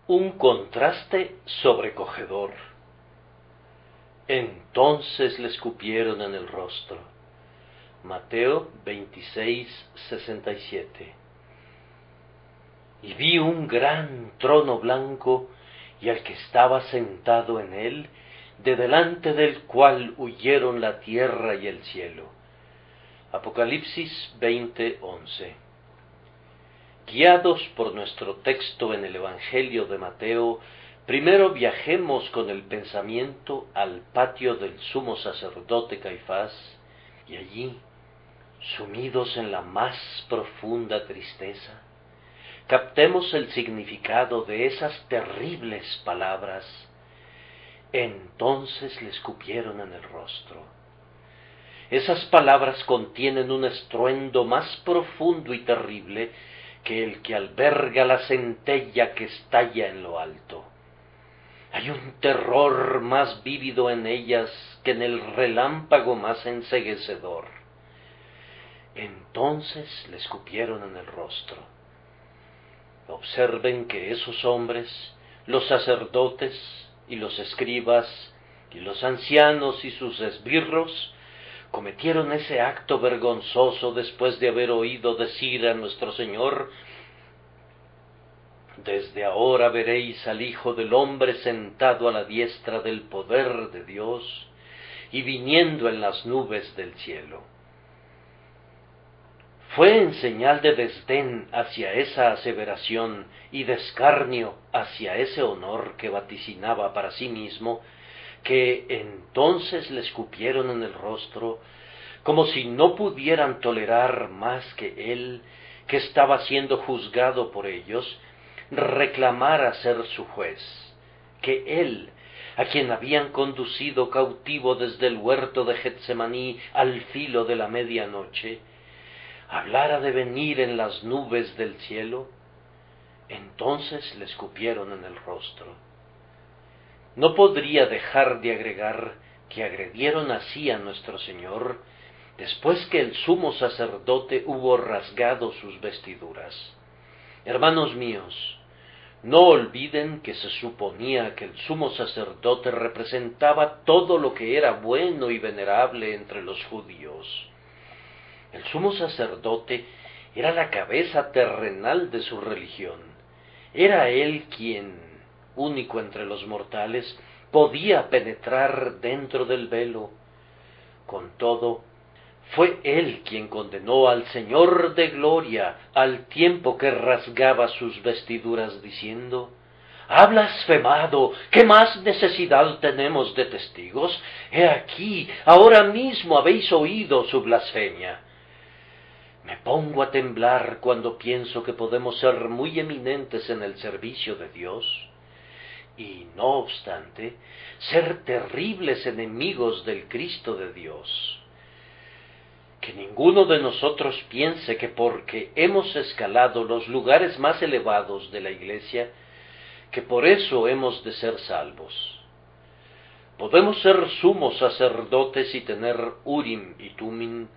Un contraste sobrecogedor. Entonces le escupieron en el rostro. Mateo 26:67. Y vi un gran trono blanco y al que estaba sentado en él, de delante del cual huyeron la tierra y el cielo. Apocalipsis 20:11. Guiados por nuestro texto en el Evangelio de Mateo, primero viajemos con el pensamiento al patio del sumo sacerdote Caifás, y allí, sumidos en la más profunda tristeza, captemos el significado de esas terribles palabras. Entonces le escupieron en el rostro. Esas palabras contienen un estruendo más profundo y terrible que el que alberga la centella que estalla en lo alto. Hay un terror más vívido en ellas que en el relámpago más enceguecedor. Entonces le escupieron en el rostro. Observen que esos hombres, los sacerdotes y los escribas y los ancianos y sus esbirros, cometieron ese acto vergonzoso después de haber oído decir a nuestro Señor: desde ahora veréis al Hijo del Hombre sentado a la diestra del poder de Dios y viniendo en las nubes del cielo. Fue en señal de desdén hacia esa aseveración y de escarnio hacia ese honor que vaticinaba para sí mismo, que entonces le escupieron en el rostro, como si no pudieran tolerar más que él, que estaba siendo juzgado por ellos, reclamara ser su juez, que él, a quien habían conducido cautivo desde el huerto de Getsemaní al filo de la medianoche, hablara de venir en las nubes del cielo. Entonces le escupieron en el rostro. No podría dejar de agregar que agredieron así a nuestro Señor después que el sumo sacerdote hubo rasgado sus vestiduras. Hermanos míos, no olviden que se suponía que el sumo sacerdote representaba todo lo que era bueno y venerable entre los judíos. El sumo sacerdote era la cabeza terrenal de su religión. Era él quien, único entre los mortales, podía penetrar dentro del velo. Con todo, fue él quien condenó al Señor de gloria al tiempo que rasgaba sus vestiduras diciendo: «¡Ha blasfemado! ¿Qué más necesidad tenemos de testigos? He aquí, ahora mismo habéis oído su blasfemia». Me pongo a temblar cuando pienso que podemos ser muy eminentes en el servicio de Dios y, no obstante, ser terribles enemigos del Cristo de Dios. Que ninguno de nosotros piense que porque hemos escalado los lugares más elevados de la Iglesia, que por eso hemos de ser salvos. Podemos ser sumos sacerdotes y tener Urim y Tumim,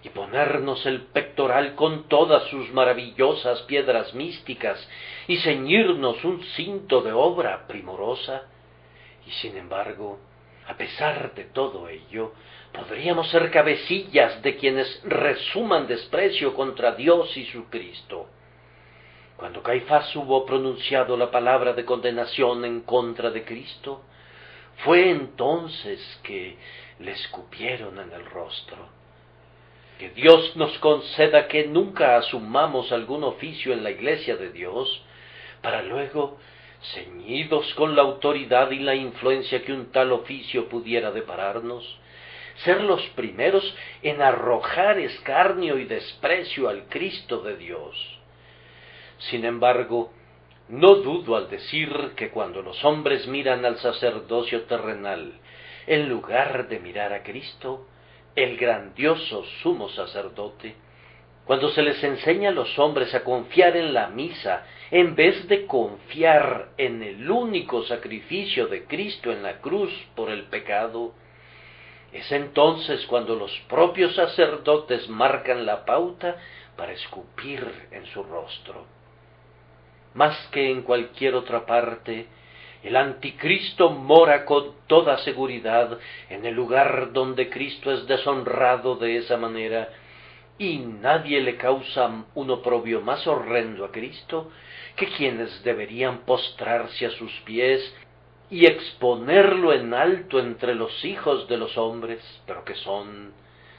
y ponernos el pectoral con todas sus maravillosas piedras místicas, y ceñirnos un cinto de obra primorosa, y sin embargo, a pesar de todo ello, podríamos ser cabecillas de quienes resuman desprecio contra Dios y su Cristo. Cuando Caifás hubo pronunciado la palabra de condenación en contra de Cristo, fue entonces que le escupieron en el rostro. Que Dios nos conceda que nunca asumamos algún oficio en la Iglesia de Dios, para luego, ceñidos con la autoridad y la influencia que un tal oficio pudiera depararnos, ser los primeros en arrojar escarnio y desprecio al Cristo de Dios. Sin embargo, no dudo al decir que cuando los hombres miran al sacerdocio terrenal, en lugar de mirar a Cristo, el grandioso sumo sacerdote, cuando se les enseña a los hombres a confiar en la misa, en vez de confiar en el único sacrificio de Cristo en la cruz por el pecado, es entonces cuando los propios sacerdotes marcan la pauta para escupir en su rostro. más que en cualquier otra parte, el anticristo mora con toda seguridad en el lugar donde Cristo es deshonrado de esa manera, y nadie le causa un oprobio más horrendo a Cristo que quienes deberían postrarse a sus pies y exponerlo en alto entre los hijos de los hombres, pero que son,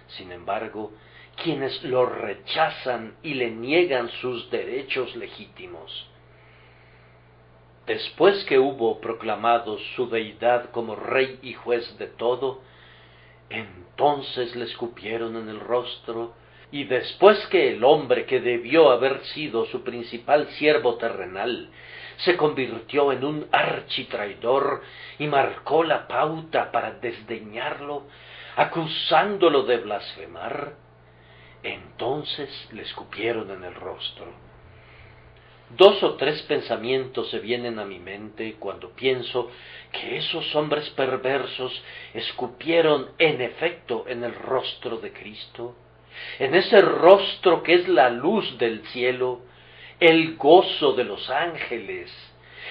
sin embargo, quienes lo rechazan y le niegan sus derechos legítimos. Después que hubo proclamado su deidad como rey y juez de todo, entonces le escupieron en el rostro, y después que el hombre que debió haber sido su principal siervo terrenal se convirtió en un architraidor y marcó la pauta para desdeñarlo, acusándolo de blasfemar, entonces le escupieron en el rostro. 2 o 3 pensamientos se vienen a mi mente cuando pienso que esos hombres perversos escupieron en efecto en el rostro de Cristo, en ese rostro que es la luz del cielo, el gozo de los ángeles,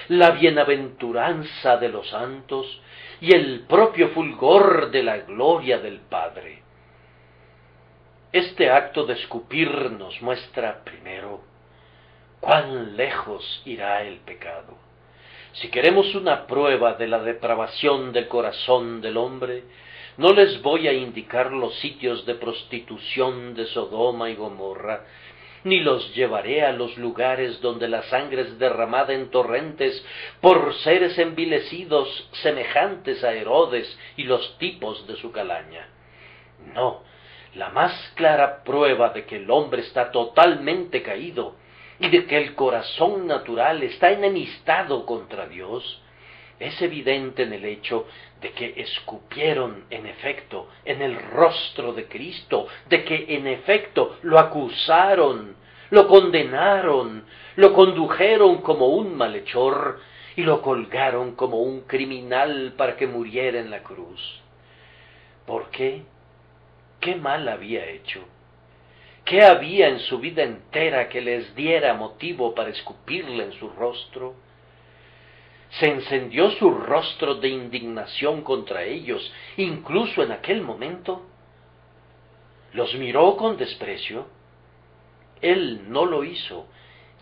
la bienaventuranza de los santos y el propio fulgor de la gloria del Padre. Este acto de escupir nos muestra primero cuán lejos irá el pecado. Si queremos una prueba de la depravación del corazón del hombre, no les voy a indicar los sitios de prostitución de Sodoma y Gomorra, ni los llevaré a los lugares donde la sangre es derramada en torrentes por seres envilecidos semejantes a Herodes y los tipos de su calaña. No, la más clara prueba de que el hombre está totalmente caído y de que el corazón natural está enemistado contra Dios, es evidente en el hecho de que escupieron en efecto en el rostro de Cristo, de que en efecto lo acusaron, lo condenaron, lo condujeron como un malhechor y lo colgaron como un criminal para que muriera en la cruz. ¿Por qué? ¿Qué mal había hecho? ¿Qué había en su vida entera que les diera motivo para escupirle en su rostro? Se encendió su rostro de indignación contra ellos, incluso en aquel momento. ¿Los miró con desprecio? Él no lo hizo,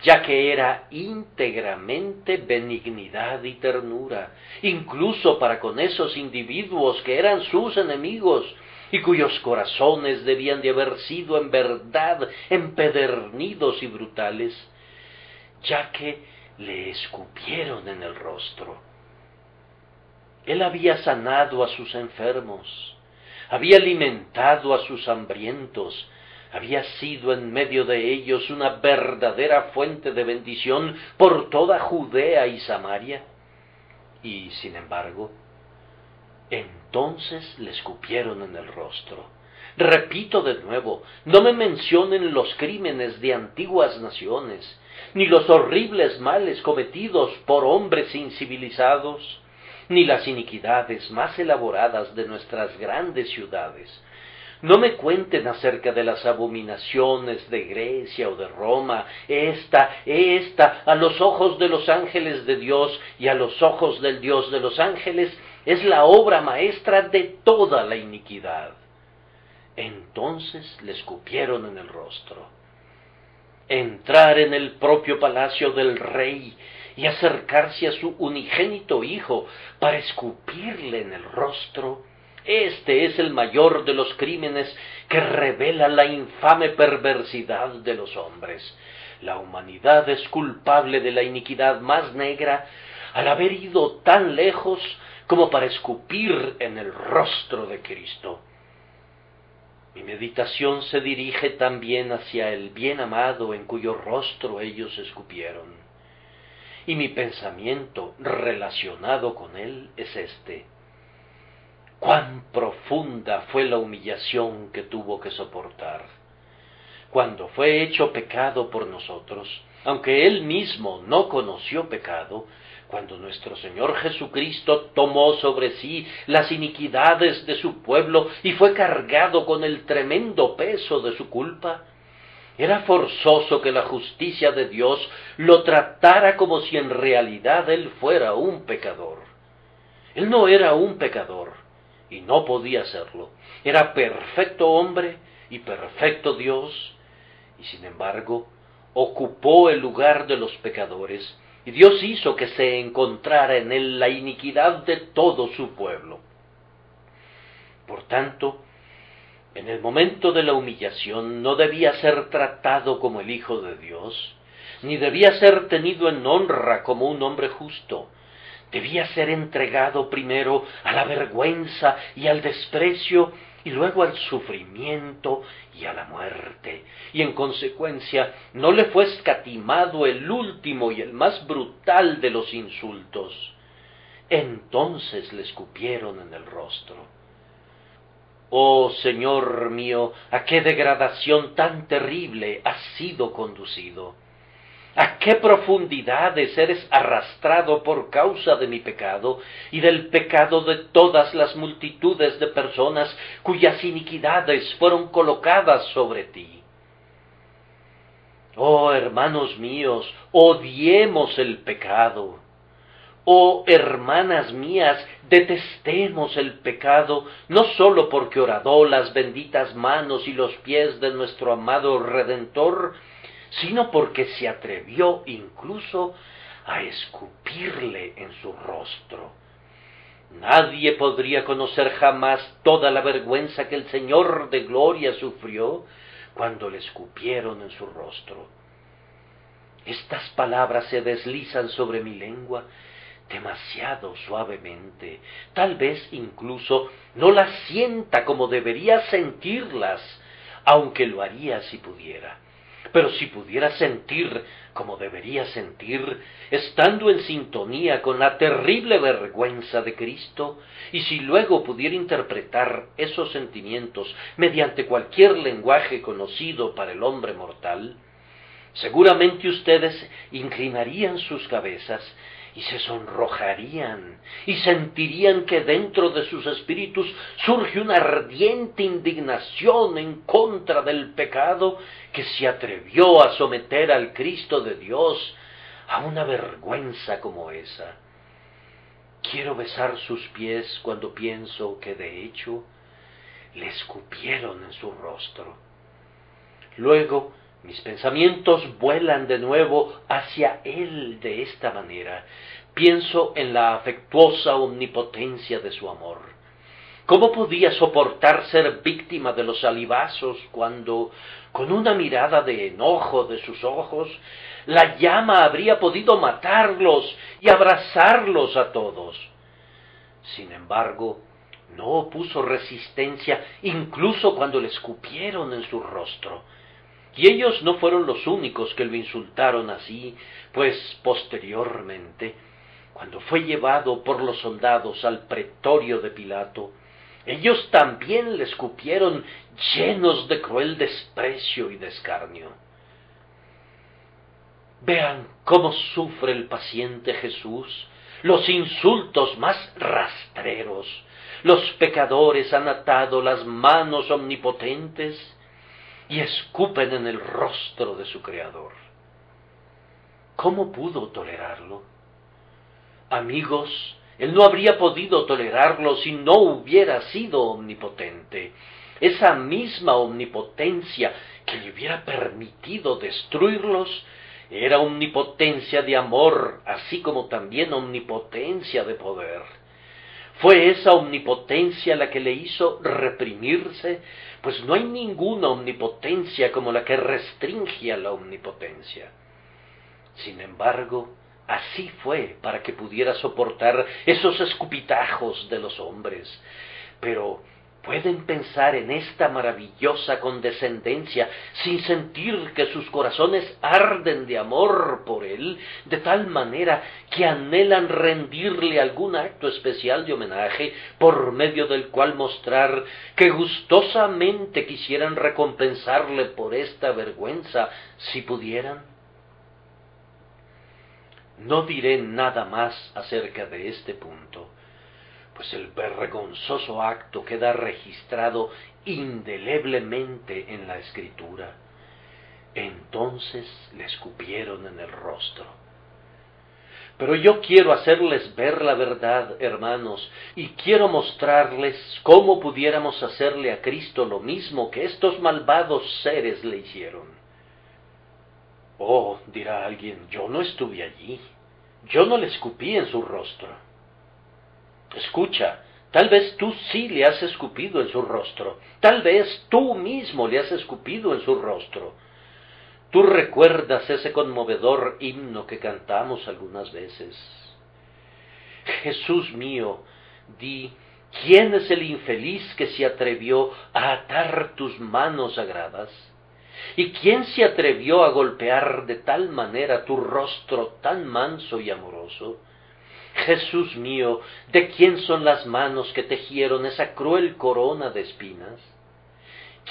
ya que era íntegramente benignidad y ternura, incluso para con esos individuos que eran sus enemigos, y cuyos corazones debían de haber sido en verdad empedernidos y brutales, ya que le escupieron en el rostro. Él había sanado a sus enfermos, había alimentado a sus hambrientos, había sido en medio de ellos una verdadera fuente de bendición por toda Judea y Samaria, y sin embargo, entonces le escupieron en el rostro. Repito de nuevo, no me mencionen los crímenes de antiguas naciones, ni los horribles males cometidos por hombres incivilizados, ni las iniquidades más elaboradas de nuestras grandes ciudades. No me cuenten acerca de las abominaciones de Grecia o de Roma. Esta, a los ojos de los ángeles de Dios y a los ojos del Dios de los ángeles, es la obra maestra de toda la iniquidad. Entonces le escupieron en el rostro. Entrar en el propio palacio del rey y acercarse a su unigénito hijo para escupirle en el rostro, este es el mayor de los crímenes que revela la infame perversidad de los hombres. La humanidad es culpable de la iniquidad más negra al haber ido tan lejos como para escupir en el rostro de Cristo. Mi meditación se dirige también hacia el bien amado en cuyo rostro ellos escupieron. Y mi pensamiento relacionado con él es este: cuán profunda fue la humillación que tuvo que soportar. Cuando fue hecho pecado por nosotros, aunque él mismo no conoció pecado, cuando nuestro Señor Jesucristo tomó sobre sí las iniquidades de su pueblo y fue cargado con el tremendo peso de su culpa, Era forzoso que la justicia de Dios lo tratara como si en realidad él fuera un pecador. Él no era un pecador, y no podía serlo. Era perfecto hombre y perfecto Dios, y sin embargo ocupó el lugar de los pecadores, y Dios hizo que se encontrara en él la iniquidad de todo su pueblo. Por tanto, en el momento de la humillación no debía ser tratado como el Hijo de Dios, ni debía ser tenido en honra como un hombre justo. Debía ser entregado primero a la vergüenza y al desprecio, y luego al sufrimiento y a la muerte, y en consecuencia no le fue escatimado el último y el más brutal de los insultos. Entonces le escupieron en el rostro. Oh Señor mío, ¿a qué degradación tan terrible has sido conducido? ¿A qué profundidades eres arrastrado por causa de mi pecado y del pecado de todas las multitudes de personas cuyas iniquidades fueron colocadas sobre ti? Oh hermanos míos, odiemos el pecado. Oh hermanas mías, detestemos el pecado, no sólo porque horadó las benditas manos y los pies de nuestro amado Redentor, sino porque se atrevió incluso a escupirle en su rostro. Nadie podría conocer jamás toda la vergüenza que el Señor de gloria sufrió cuando le escupieron en su rostro. Estas palabras se deslizan sobre mi lengua demasiado suavemente, tal vez incluso no las sienta como debería sentirlas, aunque lo haría si pudiera. Pero si pudiera sentir como debería sentir, estando en sintonía con la terrible vergüenza de Cristo, y si luego pudiera interpretar esos sentimientos mediante cualquier lenguaje conocido para el hombre mortal, seguramente ustedes inclinarían sus cabezas y se sonrojarían y sentirían que dentro de sus espíritus surge una ardiente indignación en contra del pecado que se atrevió a someter al Cristo de Dios a una vergüenza como esa. Quiero besar sus pies cuando pienso que de hecho le escupieron en su rostro. Luego mis pensamientos vuelan de nuevo hacia él de esta manera. Pienso en la afectuosa omnipotencia de su amor. ¿Cómo podía soportar ser víctima de los salivazos cuando, con una mirada de enojo de sus ojos, la llama habría podido matarlos y abrazarlos a todos? Sin embargo, no opuso resistencia incluso cuando le escupieron en su rostro. Y ellos no fueron los únicos que lo insultaron así, pues posteriormente, cuando fue llevado por los soldados al pretorio de Pilato, ellos también le escupieron llenos de cruel desprecio y de escarnio. Vean cómo sufre el paciente Jesús los insultos más rastreros. Los pecadores han atado las manos omnipotentes y escupen en el rostro de su Creador. ¿Cómo pudo tolerarlo? Amigos, él no habría podido tolerarlo si no hubiera sido omnipotente. Esa misma omnipotencia que le hubiera permitido destruirlos era omnipotencia de amor, así como también omnipotencia de poder. Fue esa omnipotencia la que le hizo reprimirse, pues no hay ninguna omnipotencia como la que restringe a la omnipotencia. Sin embargo, así fue para que pudiera soportar esos escupitajos de los hombres. Pero pueden pensar en esta maravillosa condescendencia sin sentir que sus corazones arden de amor por él, de tal manera que anhelan rendirle algún acto especial de homenaje por medio del cual mostrar que gustosamente quisieran recompensarle por esta vergüenza si pudieran. No diré nada más acerca de este punto, pues el vergonzoso acto queda registrado indeleblemente en la Escritura. Entonces le escupieron en el rostro. Pero yo quiero hacerles ver la verdad, hermanos, y quiero mostrarles cómo pudiéramos hacerle a Cristo lo mismo que estos malvados seres le hicieron. Oh, dirá alguien, yo no estuve allí, yo no le escupí en su rostro. Escucha, tal vez tú sí le has escupido en su rostro, tal vez tú mismo le has escupido en su rostro. Tú recuerdas ese conmovedor himno que cantamos algunas veces. Jesús mío, di, ¿quién es el infeliz que se atrevió a atar tus manos sagradas? ¿Y quién se atrevió a golpear de tal manera tu rostro tan manso y amoroso? Jesús mío, ¿de quién son las manos que tejieron esa cruel corona de espinas?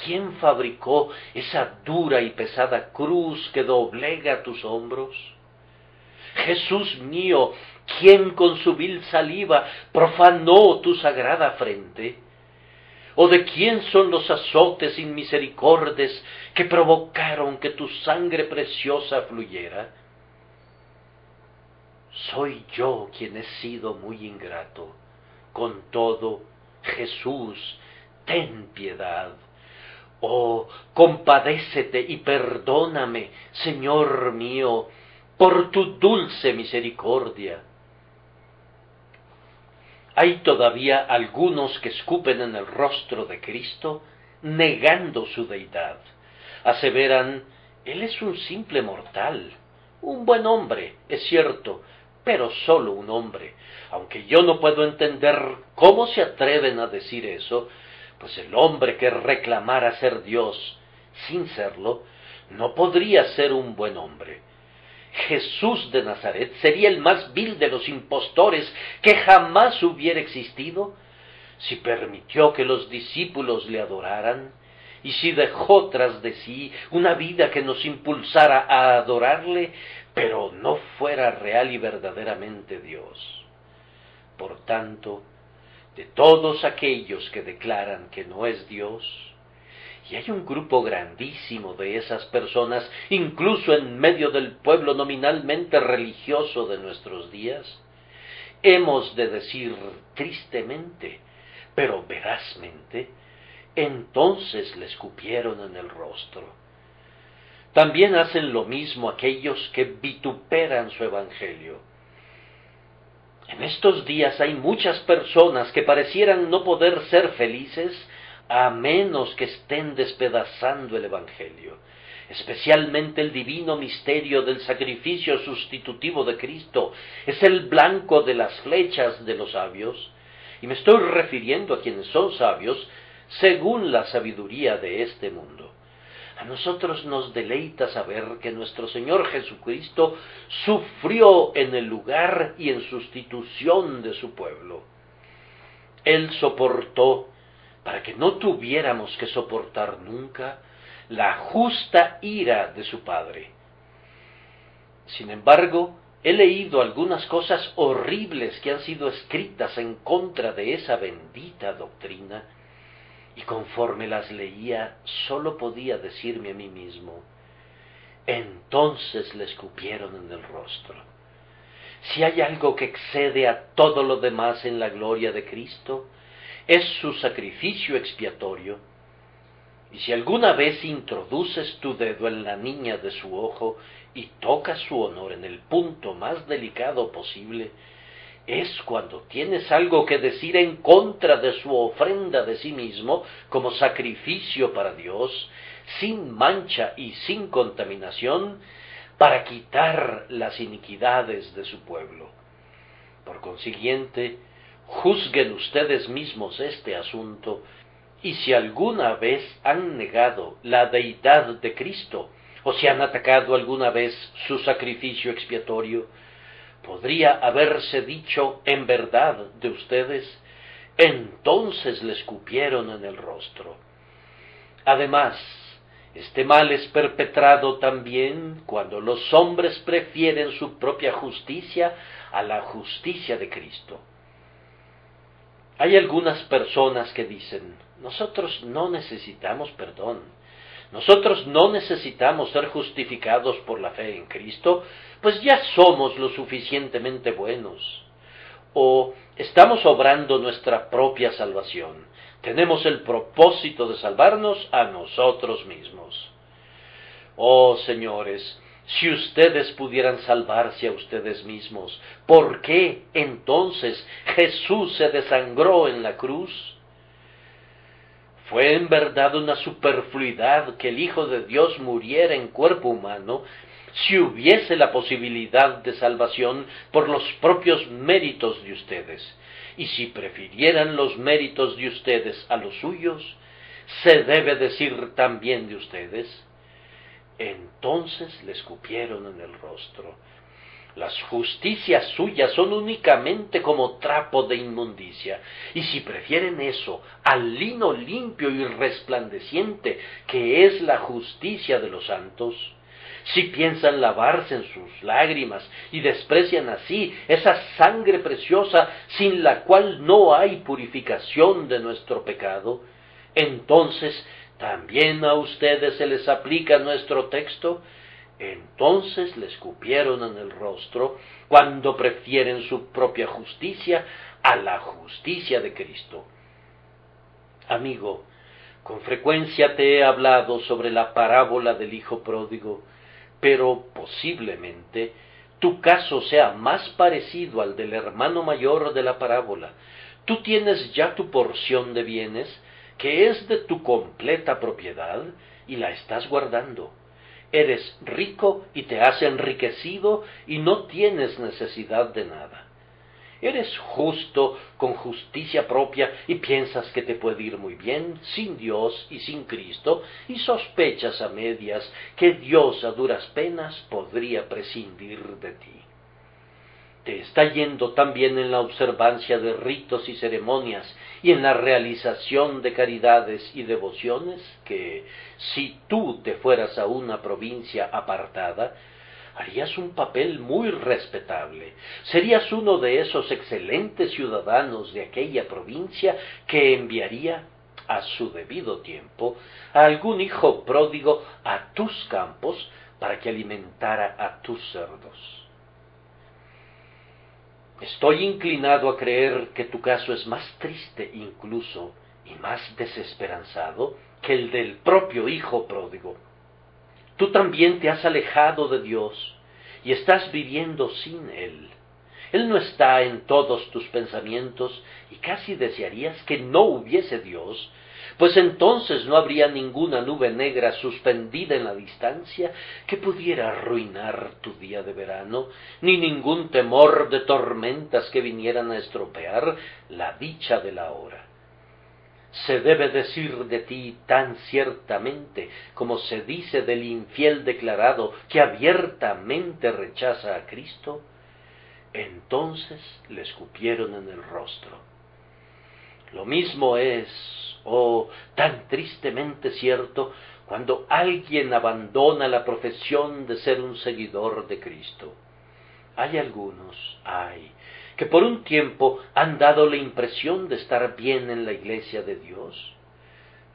¿Quién fabricó esa dura y pesada cruz que doblega tus hombros? Jesús mío, ¿quién con su vil saliva profanó tu sagrada frente? ¿O de quién son los azotes inmisericordes que provocaron que tu sangre preciosa fluyera? Soy yo quien he sido muy ingrato. Con todo, Jesús, ten piedad. Oh, compadécete y perdóname, Señor mío, por tu dulce misericordia. Hay todavía algunos que escupen en el rostro de Cristo, negando su deidad. Aseveran, Él es un simple mortal, un buen hombre, es cierto, pero solo un hombre. Aunque yo no puedo entender cómo se atreven a decir eso, pues el hombre que reclamara ser Dios sin serlo, no podría ser un buen hombre. Jesús de Nazaret sería el más vil de los impostores que jamás hubiera existido, si permitió que los discípulos le adoraran, y si dejó tras de sí una vida que nos impulsara a adorarle, pero no fuera real y verdaderamente Dios. Por tanto, de todos aquellos que declaran que no es Dios, y hay un grupo grandísimo de esas personas, incluso en medio del pueblo nominalmente religioso de nuestros días, hemos de decir tristemente, pero verazmente, entonces le escupieron en el rostro. También hacen lo mismo aquellos que vituperan su evangelio. En estos días hay muchas personas que parecieran no poder ser felices a menos que estén despedazando el evangelio, especialmente el divino misterio del sacrificio sustitutivo de Cristo. Es el blanco de las flechas de los sabios, y me estoy refiriendo a quienes son sabios según la sabiduría de este mundo. A nosotros nos deleita saber que nuestro Señor Jesucristo sufrió en el lugar y en sustitución de su pueblo. Él soportó, para que no tuviéramos que soportar nunca, la justa ira de su Padre. Sin embargo, he leído algunas cosas horribles que han sido escritas en contra de esa bendita doctrina, y conforme las leía, sólo podía decirme a mí mismo, entonces le escupieron en el rostro. Si hay algo que excede a todo lo demás en la gloria de Cristo, es su sacrificio expiatorio. Y si alguna vez introduces tu dedo en la niña de su ojo y tocas su honor en el punto más delicado posible, es cuando tienes algo que decir en contra de su ofrenda de sí mismo como sacrificio para Dios, sin mancha y sin contaminación, para quitar las iniquidades de su pueblo. Por consiguiente, juzguen ustedes mismos este asunto, y si alguna vez han negado la deidad de Cristo, o si han atacado alguna vez su sacrificio expiatorio, podría haberse dicho en verdad de ustedes, entonces le escupieron en el rostro. Además, este mal es perpetrado también cuando los hombres prefieren su propia justicia a la justicia de Cristo. Hay algunas personas que dicen, nosotros no necesitamos perdón, Nosotros no necesitamos ser justificados por la fe en Cristo, pues ya somos lo suficientemente buenos. O estamos obrando nuestra propia salvación. Tenemos el propósito de salvarnos a nosotros mismos. Oh, señores, si ustedes pudieran salvarse a ustedes mismos, ¿por qué entonces Jesús se desangró en la cruz? Fue en verdad una superfluidad que el Hijo de Dios muriera en cuerpo humano, si hubiese la posibilidad de salvación por los propios méritos de ustedes. Y si prefirieran los méritos de ustedes a los suyos, se debe decir también de ustedes. Entonces le escupieron en el rostro. Las justicias suyas son únicamente como trapo de inmundicia, y si prefieren eso al lino limpio y resplandeciente que es la justicia de los santos, si piensan lavarse en sus lágrimas y desprecian así esa sangre preciosa sin la cual no hay purificación de nuestro pecado, entonces ¿también a ustedes se les aplica nuestro texto? Entonces le escupieron en el rostro cuando prefieren su propia justicia a la justicia de Cristo. Amigo, con frecuencia te he hablado sobre la parábola del hijo pródigo, pero posiblemente tu caso sea más parecido al del hermano mayor de la parábola. Tú tienes ya tu porción de bienes, que es de tu completa propiedad, y la estás guardando. Eres rico y te has enriquecido y no tienes necesidad de nada. Eres justo con justicia propia y piensas que te puede ir muy bien sin Dios y sin Cristo, y sospechas a medias que Dios a duras penas podría prescindir de ti. Te está yendo tan bien en la observancia de ritos y ceremonias y en la realización de caridades y devociones que, si tú te fueras a una provincia apartada, harías un papel muy respetable. Serías uno de esos excelentes ciudadanos de aquella provincia que enviaría a su debido tiempo a algún hijo pródigo a tus campos para que alimentara a tus cerdos. Estoy inclinado a creer que tu caso es más triste incluso y más desesperanzado que el del propio hijo pródigo. Tú también te has alejado de Dios y estás viviendo sin Él. Él no está en todos tus pensamientos y casi desearías que no hubiese Dios, pues entonces no habría ninguna nube negra suspendida en la distancia que pudiera arruinar tu día de verano, ni ningún temor de tormentas que vinieran a estropear la dicha de la hora. Se debe decir de ti tan ciertamente como se dice del infiel declarado que abiertamente rechaza a Cristo. Entonces le escupieron en el rostro. Lo mismo es, tan tristemente cierto, cuando alguien abandona la profesión de ser un seguidor de Cristo. Hay algunos, que por un tiempo han dado la impresión de estar bien en la iglesia de Dios.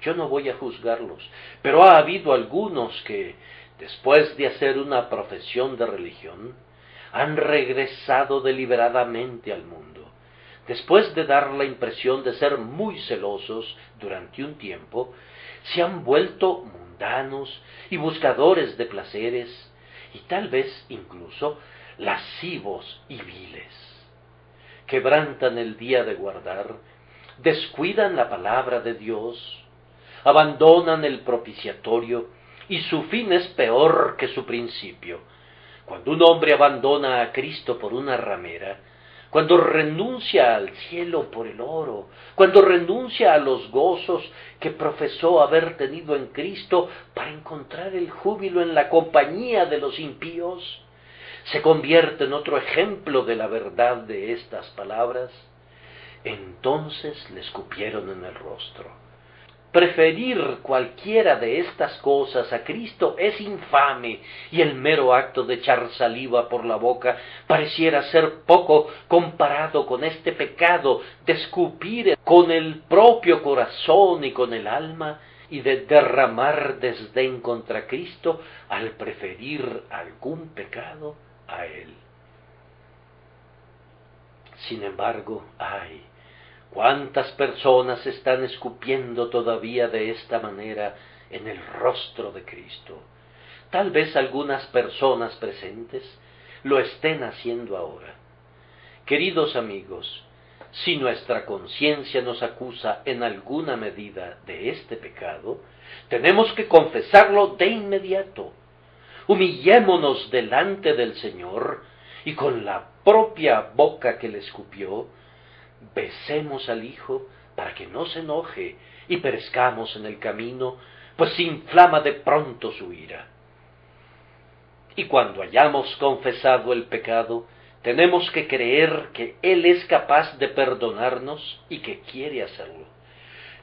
Yo no voy a juzgarlos, pero ha habido algunos que, después de hacer una profesión de religión, han regresado deliberadamente al mundo. Después de dar la impresión de ser muy celosos durante un tiempo, se han vuelto mundanos y buscadores de placeres, y tal vez incluso lascivos y viles. Quebrantan el día de guardar, descuidan la palabra de Dios, abandonan el propiciatorio, y su fin es peor que su principio. Cuando un hombre abandona a Cristo por una ramera, cuando renuncia al cielo por el oro, cuando renuncia a los gozos que profesó haber tenido en Cristo para encontrar el júbilo en la compañía de los impíos, se convierte en otro ejemplo de la verdad de estas palabras. Entonces le escupieron en el rostro. Preferir cualquiera de estas cosas a Cristo es infame, y el mero acto de echar saliva por la boca pareciera ser poco comparado con este pecado de escupir con el propio corazón y con el alma y de derramar desdén contra Cristo al preferir algún pecado a Él. Sin embargo, ¡ay! ¿Cuántas personas están escupiendo todavía de esta manera en el rostro de Cristo? Tal vez algunas personas presentes lo estén haciendo ahora. Queridos amigos, si nuestra conciencia nos acusa en alguna medida de este pecado, tenemos que confesarlo de inmediato. Humillémonos delante del Señor y con la propia boca que le escupió, besemos al Hijo para que no se enoje y perezcamos en el camino, pues se inflama de pronto su ira. Y cuando hayamos confesado el pecado, tenemos que creer que Él es capaz de perdonarnos y que quiere hacerlo.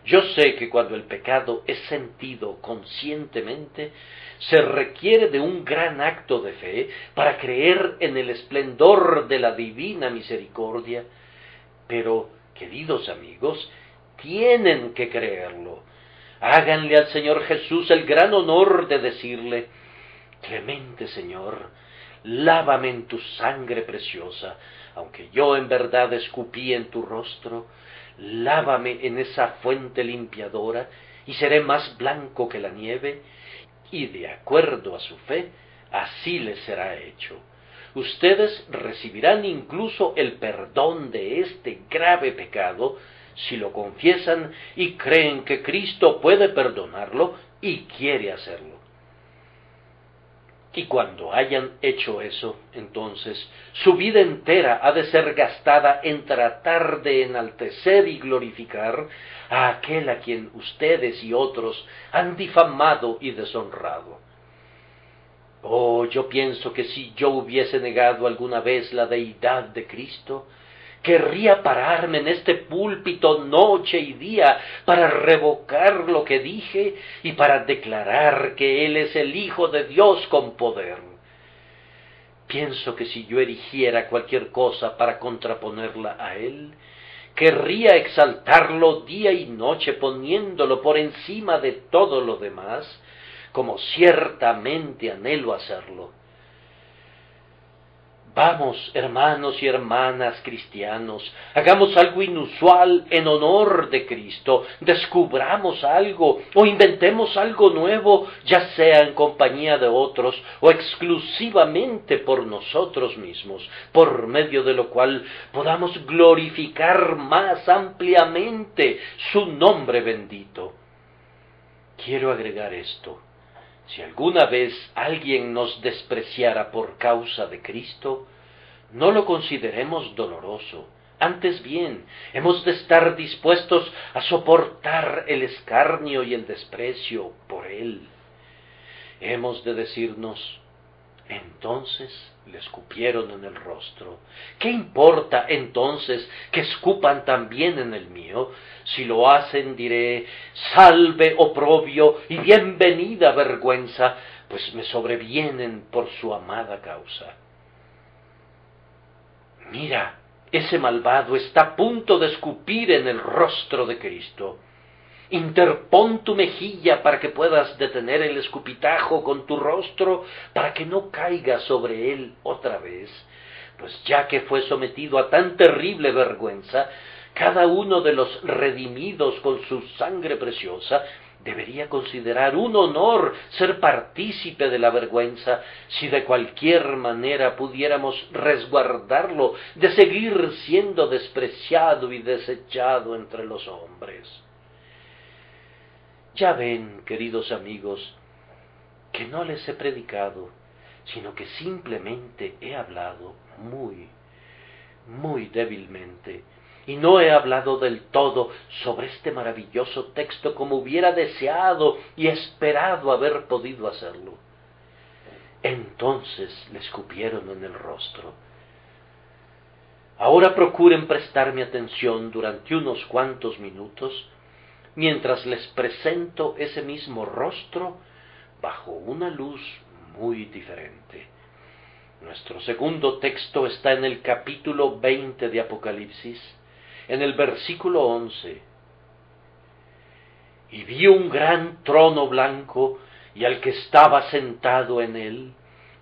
Yo sé que cuando el pecado es sentido conscientemente, se requiere de un gran acto de fe para creer en el esplendor de la divina misericordia, pero, queridos amigos, tienen que creerlo. Háganle al Señor Jesús el gran honor de decirle: Clemente Señor, lávame en tu sangre preciosa, aunque yo en verdad escupí en tu rostro, lávame en esa fuente limpiadora, y seré más blanco que la nieve, y de acuerdo a su fe, así les será hecho. Ustedes recibirán incluso el perdón de este grave pecado, si lo confiesan y creen que Cristo puede perdonarlo y quiere hacerlo. Y cuando hayan hecho eso, entonces, su vida entera ha de ser gastada en tratar de enaltecer y glorificar a aquel a quien ustedes y otros han difamado y deshonrado. Oh, yo pienso que si yo hubiese negado alguna vez la deidad de Cristo, querría pararme en este púlpito noche y día para revocar lo que dije y para declarar que Él es el Hijo de Dios con poder. Pienso que si yo erigiera cualquier cosa para contraponerla a Él, querría exaltarlo día y noche poniéndolo por encima de todo lo demás, como ciertamente anhelo hacerlo. Vamos, hermanos y hermanas cristianos, hagamos algo inusual en honor de Cristo, descubramos algo o inventemos algo nuevo, ya sea en compañía de otros o exclusivamente por nosotros mismos, por medio de lo cual podamos glorificar más ampliamente su nombre bendito. Quiero agregar esto. Si alguna vez alguien nos despreciara por causa de Cristo, no lo consideremos doloroso. Antes bien, hemos de estar dispuestos a soportar el escarnio y el desprecio por Él. Hemos de decirnos: entonces le escupieron en el rostro. ¿Qué importa entonces que escupan también en el mío? Si lo hacen, diré: salve oprobio y bienvenida vergüenza, pues me sobrevienen por su amada causa. Mira, ese malvado está a punto de escupir en el rostro de Cristo. Interpón tu mejilla para que puedas detener el escupitajo con tu rostro, para que no caiga sobre él otra vez, pues ya que fue sometido a tan terrible vergüenza, cada uno de los redimidos con su sangre preciosa debería considerar un honor ser partícipe de la vergüenza, si de cualquier manera pudiéramos resguardarlo de seguir siendo despreciado y desechado entre los hombres. Ya ven, queridos amigos, que no les he predicado, sino que simplemente he hablado muy débilmente, y no he hablado del todo sobre este maravilloso texto como hubiera deseado y esperado haber podido hacerlo. Entonces le escupieron en el rostro. Ahora procuren prestarme atención durante unos cuantos minutos, mientras les presento ese mismo rostro bajo una luz muy diferente. Nuestro segundo texto está en el capítulo 20 de Apocalipsis, en el versículo 11. Y vi un gran trono blanco, y al que estaba sentado en él,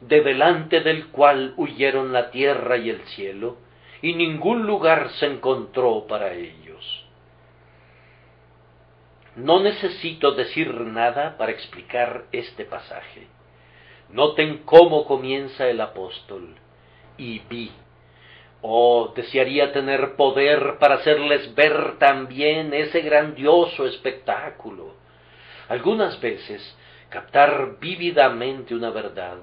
de delante del cual huyeron la tierra y el cielo, y ningún lugar se encontró para ellos. No necesito decir nada para explicar este pasaje. Noten cómo comienza el apóstol. Y vi. Oh, desearía tener poder para hacerles ver también ese grandioso espectáculo. Algunas veces, captar vívidamente una verdad,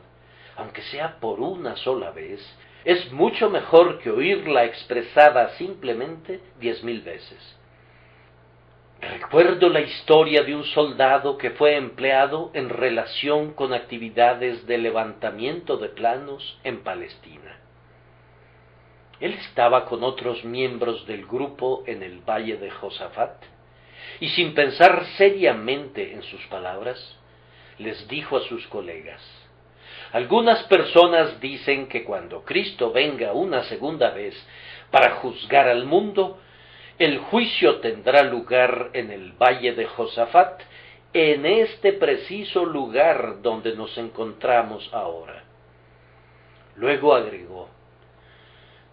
aunque sea por una sola vez, es mucho mejor que oírla expresada simplemente 10,000 veces. Recuerdo la historia de un soldado que fue empleado en relación con actividades de levantamiento de planos en Palestina. Él estaba con otros miembros del grupo en el valle de Josafat, y sin pensar seriamente en sus palabras, les dijo a sus colegas: algunas personas dicen que cuando Cristo venga una segunda vez para juzgar al mundo, el juicio tendrá lugar en el valle de Josafat, en este preciso lugar donde nos encontramos ahora. Luego agregó: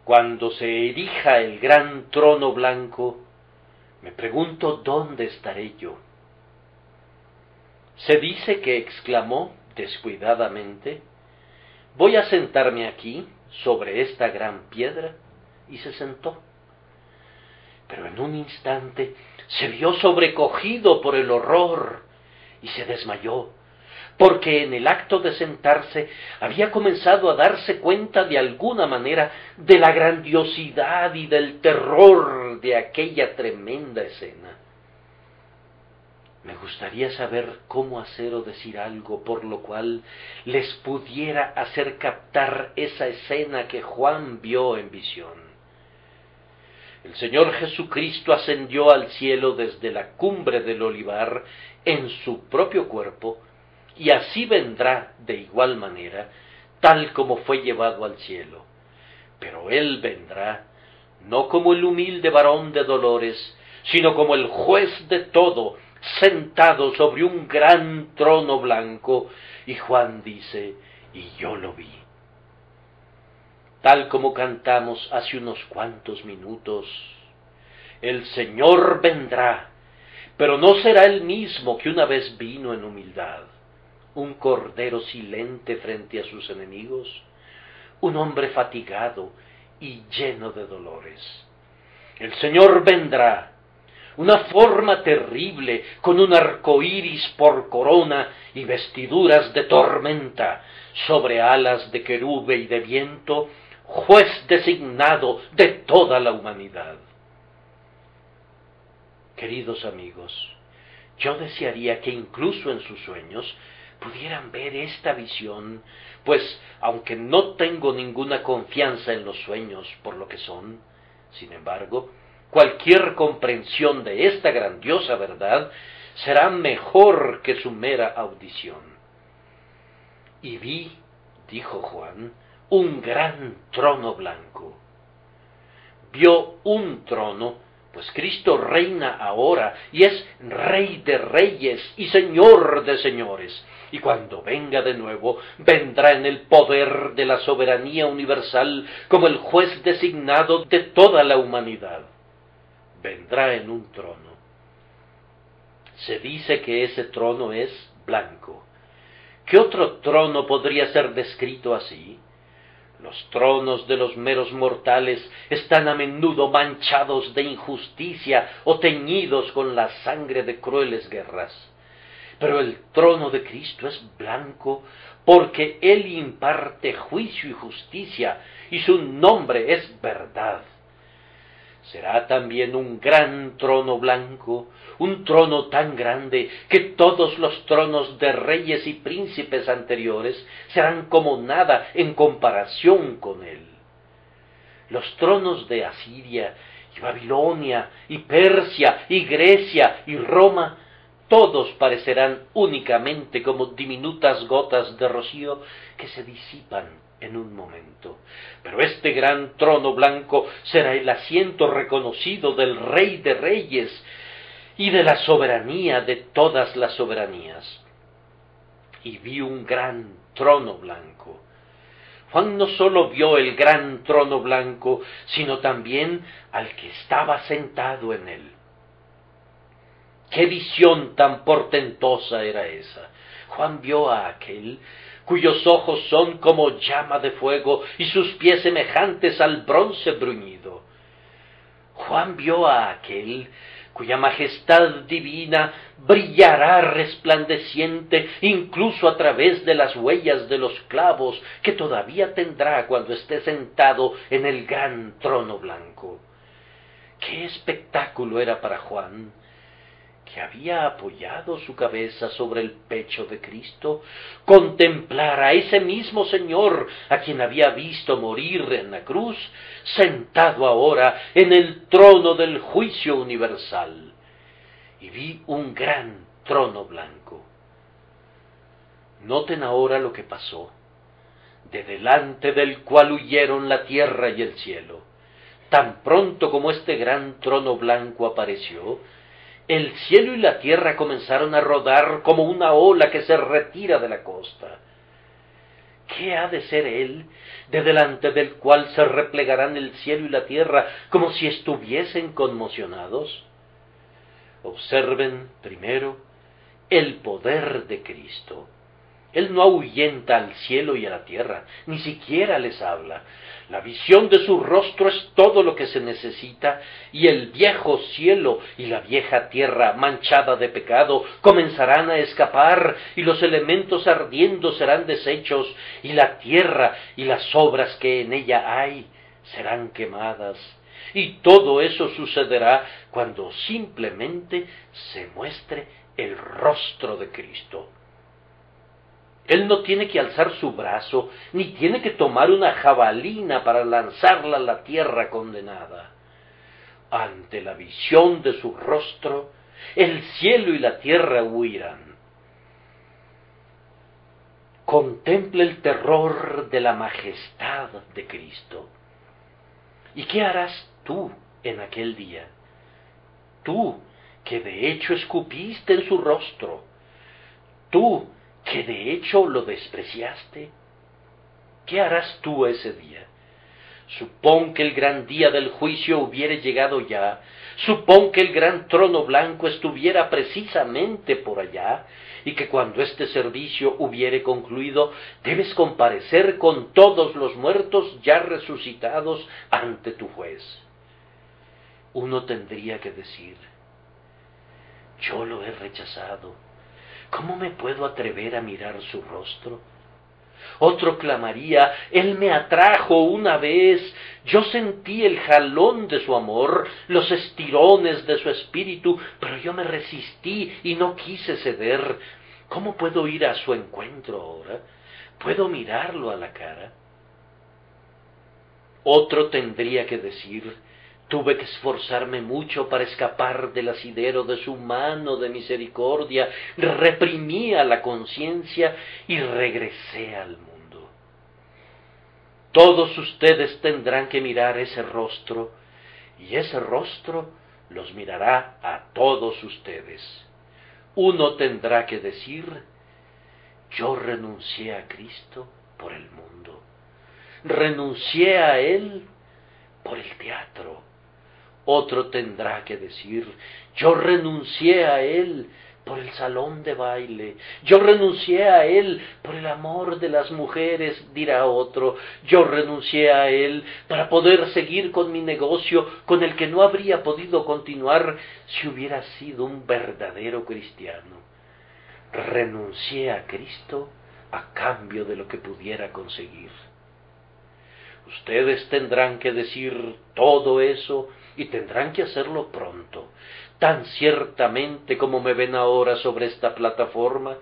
cuando se erija el gran trono blanco, me pregunto dónde estaré yo. Se dice que exclamó descuidadamente: voy a sentarme aquí, sobre esta gran piedra, y se sentó. Pero en un instante se vio sobrecogido por el horror y se desmayó, porque en el acto de sentarse había comenzado a darse cuenta de alguna manera de la grandiosidad y del terror de aquella tremenda escena. Me gustaría saber cómo hacer o decir algo por lo cual les pudiera hacer captar esa escena que Juan vio en visión. El Señor Jesucristo ascendió al cielo desde la cumbre del olivar en su propio cuerpo, y así vendrá de igual manera, tal como fue llevado al cielo. Pero Él vendrá, no como el humilde varón de dolores, sino como el juez de todo, sentado sobre un gran trono blanco. Y Juan dice: y yo lo vi. Tal como cantamos hace unos cuantos minutos, el Señor vendrá, pero no será el mismo que una vez vino en humildad, un cordero silente frente a sus enemigos, un hombre fatigado y lleno de dolores. El Señor vendrá, una forma terrible, con un arco iris por corona y vestiduras de tormenta, sobre alas de querube y de viento, juez designado de toda la humanidad. Queridos amigos, yo desearía que incluso en sus sueños pudieran ver esta visión, pues aunque no tengo ninguna confianza en los sueños por lo que son, sin embargo, cualquier comprensión de esta grandiosa verdad será mejor que su mera audición. Y vi, dijo Juan, un gran trono blanco. Vio un trono, pues Cristo reina ahora y es Rey de reyes y Señor de señores, y cuando venga de nuevo, vendrá en el poder de la soberanía universal como el juez designado de toda la humanidad. Vendrá en un trono. Se dice que ese trono es blanco. ¿Qué otro trono podría ser descrito así? Los tronos de los meros mortales están a menudo manchados de injusticia o teñidos con la sangre de crueles guerras. Pero el trono de Cristo es blanco porque Él imparte juicio y justicia, y su nombre es verdad. Será también un gran trono blanco, un trono tan grande que todos los tronos de reyes y príncipes anteriores serán como nada en comparación con él. Los tronos de Asiria y Babilonia y Persia y Grecia y Roma, todos parecerán únicamente como diminutas gotas de rocío que se disipan en un momento. Pero este gran trono blanco será el asiento reconocido del Rey de Reyes y de la soberanía de todas las soberanías. Y vi un gran trono blanco. Juan no sólo vio el gran trono blanco, sino también al que estaba sentado en él. ¡Qué visión tan portentosa era esa! Juan vio a aquel cuyos ojos son como llama de fuego y sus pies semejantes al bronce bruñido. Juan vio a aquel cuya majestad divina brillará resplandeciente incluso a través de las huellas de los clavos que todavía tendrá cuando esté sentado en el gran trono blanco. ¡Qué espectáculo era para Juan, que había apoyado su cabeza sobre el pecho de Cristo, contemplar a ese mismo Señor a quien había visto morir en la cruz, sentado ahora en el trono del juicio universal? Y vi un gran trono blanco. Noten ahora lo que pasó, de delante del cual huyeron la tierra y el cielo. Tan pronto como este gran trono blanco apareció, el cielo y la tierra comenzaron a rodar como una ola que se retira de la costa. ¿Qué ha de ser él, de delante del cual se replegarán el cielo y la tierra como si estuviesen conmocionados? Observen, primero, el poder de Cristo. Él no ahuyenta al cielo y a la tierra, ni siquiera les habla. La visión de su rostro es todo lo que se necesita, y el viejo cielo y la vieja tierra manchada de pecado comenzarán a escapar, y los elementos ardiendo serán deshechos, y la tierra y las obras que en ella hay serán quemadas. Y todo eso sucederá cuando simplemente se muestre el rostro de Cristo. Él no tiene que alzar su brazo, ni tiene que tomar una jabalina para lanzarla a la tierra condenada. Ante la visión de su rostro, el cielo y la tierra huirán. Contemple el terror de la majestad de Cristo. ¿Y qué harás tú en aquel día? Tú, que de hecho escupiste en su rostro. Tú, que de hecho lo despreciaste. ¿Qué harás tú ese día? Supón que el gran día del juicio hubiere llegado ya, supón que el gran trono blanco estuviera precisamente por allá, y que cuando este servicio hubiere concluido, debes comparecer con todos los muertos ya resucitados ante tu juez. Uno tendría que decir: yo lo he rechazado. ¿Cómo me puedo atrever a mirar su rostro? Otro clamaría: Él me atrajo una vez, yo sentí el jalón de su amor, los estirones de su espíritu, pero yo me resistí y no quise ceder. ¿Cómo puedo ir a su encuentro ahora? ¿Puedo mirarlo a la cara? Otro tendría que decir: tuve que esforzarme mucho para escapar del asidero de su mano de misericordia, reprimí a la conciencia y regresé al mundo. Todos ustedes tendrán que mirar ese rostro, y ese rostro los mirará a todos ustedes. Uno tendrá que decir: yo renuncié a Cristo por el mundo, renuncié a Él por el teatro. Otro tendrá que decir: yo renuncié a Él por el salón de baile, yo renuncié a Él por el amor de las mujeres, dirá otro, yo renuncié a Él para poder seguir con mi negocio, con el que no habría podido continuar si hubiera sido un verdadero cristiano. Renuncié a Cristo a cambio de lo que pudiera conseguir. Ustedes tendrán que decir todo eso, y tendrán que hacerlo pronto. Tan ciertamente como me ven ahora sobre esta plataforma,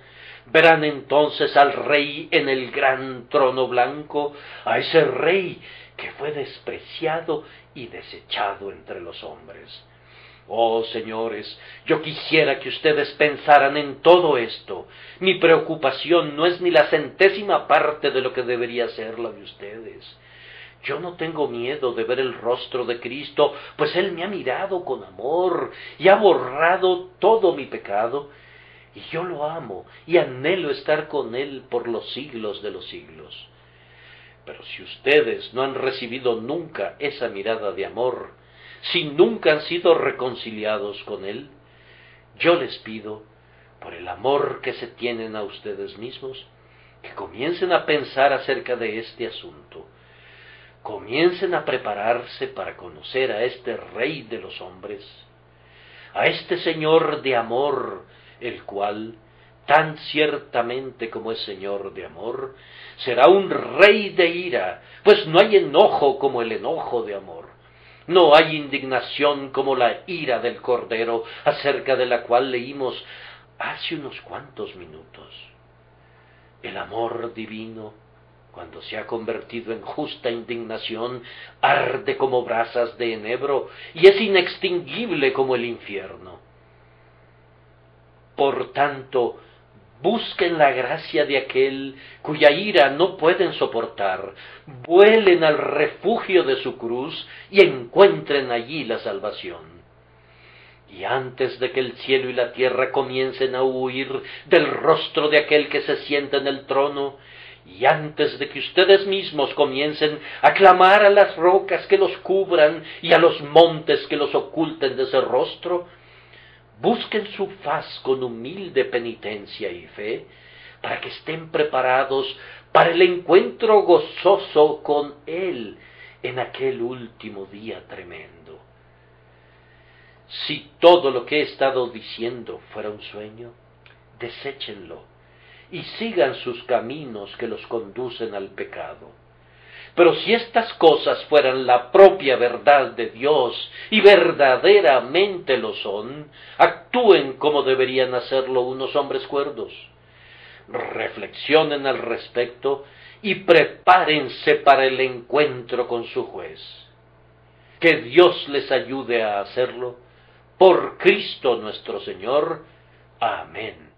verán entonces al Rey en el gran trono blanco, a ese Rey que fue despreciado y desechado entre los hombres. Oh, señores, yo quisiera que ustedes pensaran en todo esto. Mi preocupación no es ni la centésima parte de lo que debería ser la de ustedes. Yo no tengo miedo de ver el rostro de Cristo, pues Él me ha mirado con amor y ha borrado todo mi pecado, y yo lo amo y anhelo estar con Él por los siglos de los siglos. Pero si ustedes no han recibido nunca esa mirada de amor, si nunca han sido reconciliados con Él, yo les pido, por el amor que se tienen a ustedes mismos, que comiencen a pensar acerca de este asunto. Comiencen a prepararse para conocer a este Rey de los hombres, a este Señor de amor, el cual, tan ciertamente como es Señor de amor, será un Rey de ira, pues no hay enojo como el enojo de amor. No hay indignación como la ira del Cordero, acerca de la cual leímos hace unos cuantos minutos. El amor divino, cuando se ha convertido en justa indignación, arde como brasas de enebro y es inextinguible como el infierno. Por tanto, busquen la gracia de aquel cuya ira no pueden soportar, vuelen al refugio de su cruz y encuentren allí la salvación. Y antes de que el cielo y la tierra comiencen a huir del rostro de aquel que se sienta en el trono, y antes de que ustedes mismos comiencen a clamar a las rocas que los cubran y a los montes que los oculten de ese rostro, busquen su faz con humilde penitencia y fe, para que estén preparados para el encuentro gozoso con Él en aquel último día tremendo. Si todo lo que he estado diciendo fuera un sueño, deséchenlo y sigan sus caminos que los conducen al pecado. Pero si estas cosas fueran la propia verdad de Dios, y verdaderamente lo son, actúen como deberían hacerlo unos hombres cuerdos. Reflexionen al respecto y prepárense para el encuentro con su juez. Que Dios les ayude a hacerlo, por Cristo nuestro Señor. Amén.